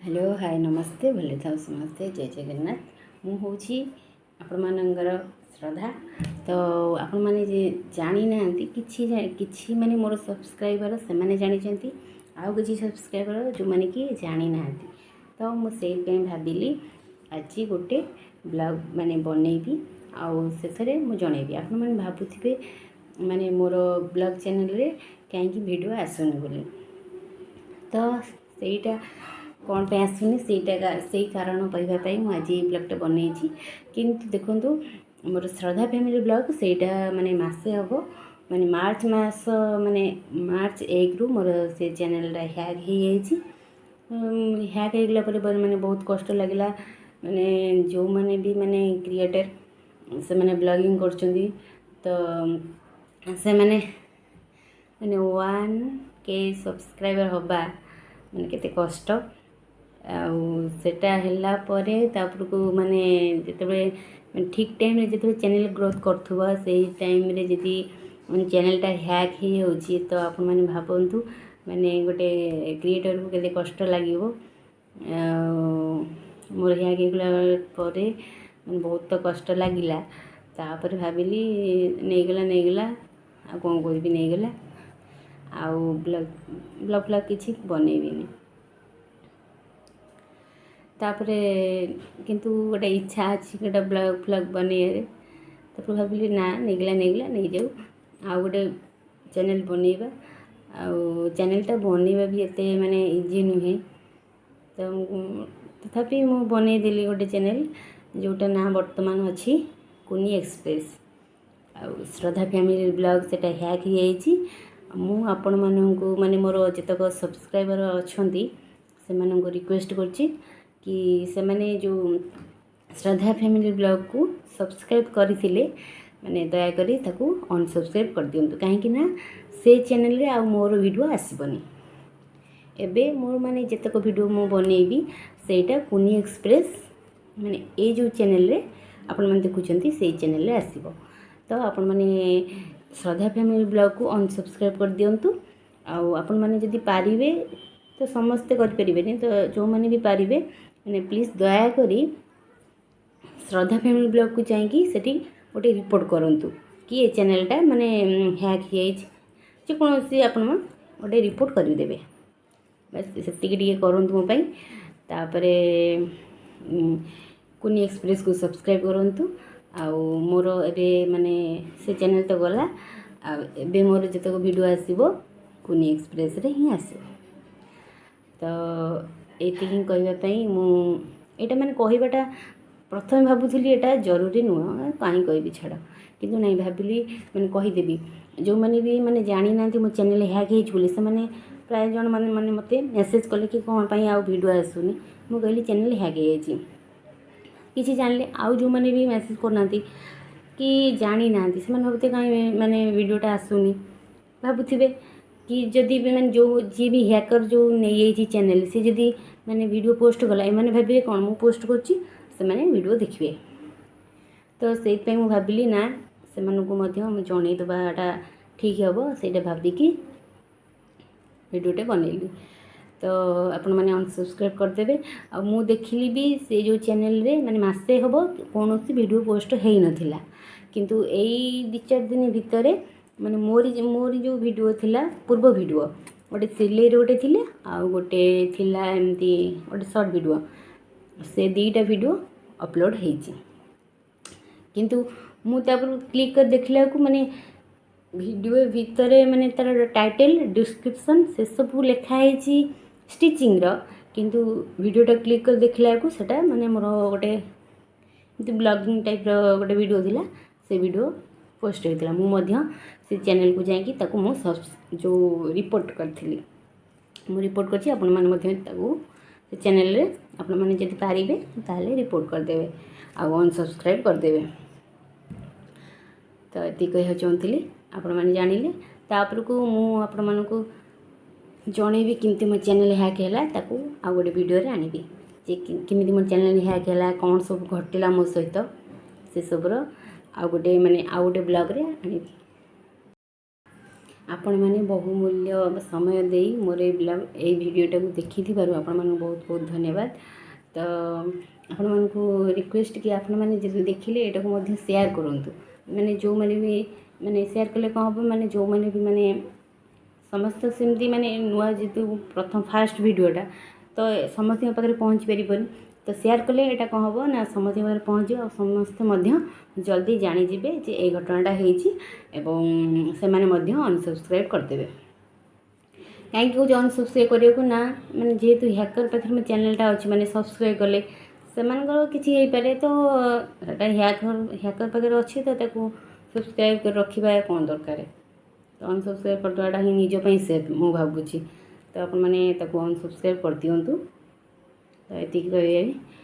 Hello hi नमस्ते भले था समस्ते जय जगन्नाथ मु हूँ आपणमानंकर श्रद्धा। तो आपण मैंने जानी ना कि माने मोर सब्सक्राइबर से मैंने जानी आउ कि सब्सक्राइबर जो मैंने कि जानी ना तो मुझे भाविली आज गोटे ब्लॉग माने बनैबी आउ से जनइबी आपण मैंने भावुथे माने मोर ब्लॉग चैनल रे कहीं वीडियो आसुनी बोली तो सेटा कौन पे आसुनी से कारण कहवाई मुझे आज ब्लॉगटा बनई किंतु देखो मोर श्रद्धा फैमिली ब्लॉग सेटा माने मासे हम माने मार्च मास माने मार्च 1 रु मोर से चैनल हैक हैक होगला माने बहुत कष्ट लगला माने जो माने भी माने क्रिएटर से माने ब्लॉगिंग करछंदी तो से माने 1K सब्सक्राइबर हवा माने केते कष्ट सेटा हैला परे तापरको माने जेतेबे ठीक टाइम रे जेतेबे चैनल ग्रोथ करथुबा सेही टाइम रे जदी चैनलटा हैक ही होची तो आपण माने भाबंतु माने गोटे क्रिएटर को केते कष्ट लागिवो मोर हैक गेला परे माने बहुत कष्ट लागिला तापर भाबिली नेगला आ कोन कोइ भी नेगला आ ब्लॉग किछि बनेबिनी तापरे किंतु गोटे इच्छा अच्छी गोटे ब्लॉग फ्लॉग बनइे तो भाविली ना नेगला नहीं जाऊ आ गोटे चैनल बनइबा चैनलटा बनइबा भी एते माने इजी नुहे तो तथापि मु बनईदेली गोटे चैनल जोटा ना वर्तमान अच्छी कुनी एक्सप्रेस श्रद्धा फैमिली ब्लॉग सेटा हैक ही मु आपण मानू माने मोर जतक सब्सक्राइबर अच्छी से मानू रिक्वेस्ट करछि कि से माने जो श्रद्धा फैमिली ब्लॉग को सब्सक्राइब करथिले माने दया करी ताकू अनसब्सक्राइब कर दियंतु कहीं ना से चैनल रे आ मोर वीडियो आसीबनी एबे मोर माने जतक वीडियो मो बनैबी सेटा कुनी एक्सप्रेस माने ए जो चैनल रे आपण माने देखुचंती से चैनल रे आसीबो तो आपण माने श्रद्धा फैमिली ब्लॉग को अनसब्सक्राइब कर दियंतु आपण माने जदी पारिबे तो समस्ते कर परिबेनी तो जो माने भी पारिबे माने प्लीज दया करी श्रद्धा फैमिली ब्लॉग को चाहिए सेठी गोटे रिपोर्ट करंतु कि ये चैनलटा माने हैक जे कौन सी आपण गोटे रिपोर्ट कर देबे बस से करंतु मो पई तापरे कुनी एक्सप्रेस को सब्सक्राइब करंतु मोर एबे माने से चैनल तो गला एबे मोर जतक वीडियो आसीबो कुनी एक्सप्रेस रे ही आसीबो तो ये कहवाई मुझा मैंने कहवाटा प्रथम भावुली यहाँ जरूरी नुह कहीं कह छाड़ किंतु नहीं भाविली मैंने कहीदेवी जो मैंने भी माने जानी ना मो चैनल हैक से मैंने प्राय जन मैंने मत मेसेज कले कि कौन पाई आउ वीडियो आसुनी मु कहली चैनल हैक किसी जानले आउ जो मैंने भी मेसेज करना कि जानी ना से भावते कहीं माने वीडियोटा आसुनी भावुथे कि जदि मैंने जो जी भी हैकर जो नहीं चैनल से जदि मैंने वीडियो पोस्ट कला मैंने भावे कौन मु पोस्ट करची से मैंने वीडियो देखिए तो से मुझे भाविली ना से जन देवाटा ठीक हम से भाविकी वीडियोटे बनैली तो आपण मैंने अनसब्सक्राइब करदेवे आ मु देखिली भी से जो चैनल रे माने मासे हम कौन वीडियो पोस्ट हो नाला किंतु यही 2-4 दिन भितर माने मोरी जो वीडियो थिला पूर्व वीडियो गोटे सिले गोटे थिले आ गोटे थिला एमती गोटे शॉर्ट वीडियो से 2टा वीडियो अपलोड होईची किंतु मु तापर क्लिक कर देखला को माने वीडियो भितर माने तार टाइटल डिस्क्रिप्शन से सब लिखाई स्टिचिंग रो किंतु वीडियोटा क्लिक कर देखला को सेटा माने मोर गोटे ब्लॉगिंग टाइप रो गोटे वीडियो थिला से वीडियो पोस्ट होता मुझे से चैनल को जाकि ताकू जो रिपोर्ट करी मु रिपोर्ट करछि आपण माने से चैनल रे आपण माने जदि पारिबे ताले रिपोर्ट करदेवे आ अनसब्सक्राइब करदेवे तो ये कह चाहूँगी आपण माने जानिले तापर को मु आपण मानकु जणेबी किमती मो चैनल हैक हैला ताकू आ गोटे वीडियो रे आनिबी जे किमिति मो चैनल हैक हैला कौन सब घटिला मो सहित से सबरो आ गोटे माने आ गोटे ब्लॉग रे आनिबी आपण मैंने बहुमूल्य समय दे मोर ये भिडटा को देखी आपण मानक बहुत बहुत धन्यवाद। तो आपण मानक रिक्वेस्ट कि आपण मैंने जो देखिले यहाँ को शेयर करूँ मैंने जो मैंने भी मैंने शेयर कले कौन हम मैंने जो मैंने भी मैंने समस्त सेमती मैंने नुआ जेतु प्रथम फास्ट भिडटा तो समस्त पाखे पहुँच पारन तो शेयर कले यहाँ कौन हम ना समस्त पाखे पहुँच और समस्ते जल्दी जानीजे जे ये घटनाटा होती से अनसब्सक्राइब करदे कहीं कौन अनसब्सक्राइब करने को ना मैंने जेहेतु हैकर पाखे मो चैनलटा अच्छी मैंने सब्सक्राइब कले से किसी हो पारे तो हैकर पाखे अच्छी तो सब्सक्राइब कर रखा कौन दरकार तो अनसब्सक्राइब करदेवाटा ही निजपाई सेफ मु भावुँ तो आप अनसब्सक्राइब कर दिंतु तो ये कह